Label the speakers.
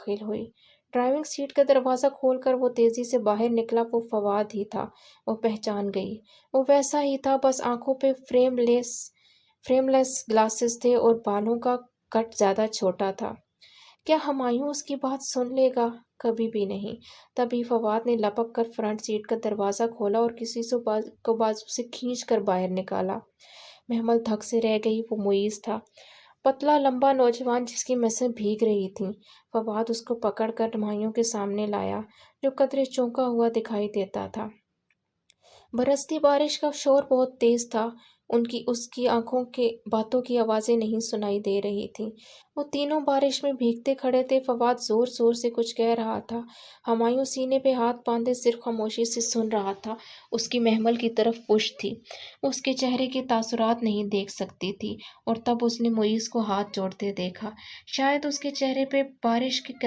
Speaker 1: داخل ہوئی۔ Driving seat کا دروازہ کھول کر وہ تیزی سے باہر نکلا۔ وہ فواد ہی تھا، وہ پہچان گئی۔ وہ ویسا ہی تھا، بس آنکھوں پہ فریم لیس گلاسز تھے اور بالوں کا کٹ زیادہ چھوٹا تھا۔ کیا ہمایوں اس کی بات سن لے گا؟ کبھی بھی نہیں۔ تبھی فواد نے لپک کر فرنٹ سیٹ کا دروازہ کھولا اور کسی کو بازو سے کھینچ کر باہر نکالا۔ محمل تھک سے رہ گئی۔ وہ معیز تھا، پتلا لمبا نوجوان جس کی نسیں بھیگ رہی تھیں۔ فواد اس کو پکڑ کر ہمایوں کے سامنے لایا، جو قدرے چونکا ہوا دکھائی دیتا تھا۔ برستی بارش کا شور بہت تیز تھا۔ اس کی آنکھوں کے باتوں کی آوازیں نہیں سنائی دے رہی تھیں۔ وہ تینوں بارش میں بھیگتے کھڑے تھے۔ فواد زور زور سے کچھ کہہ رہا تھا۔ ہمایوں سینے پہ ہاتھ باندھے صرف خاموشی سے سن رہا تھا۔ اس کی محمل کی طرف پشت تھی، وہ اس کے چہرے کے تاثرات نہیں دیکھ سکتی تھی، اور تب اس نے معیز کو ہاتھ جوڑتے دیکھا۔ شاید اس کے چہرے پہ بارش کی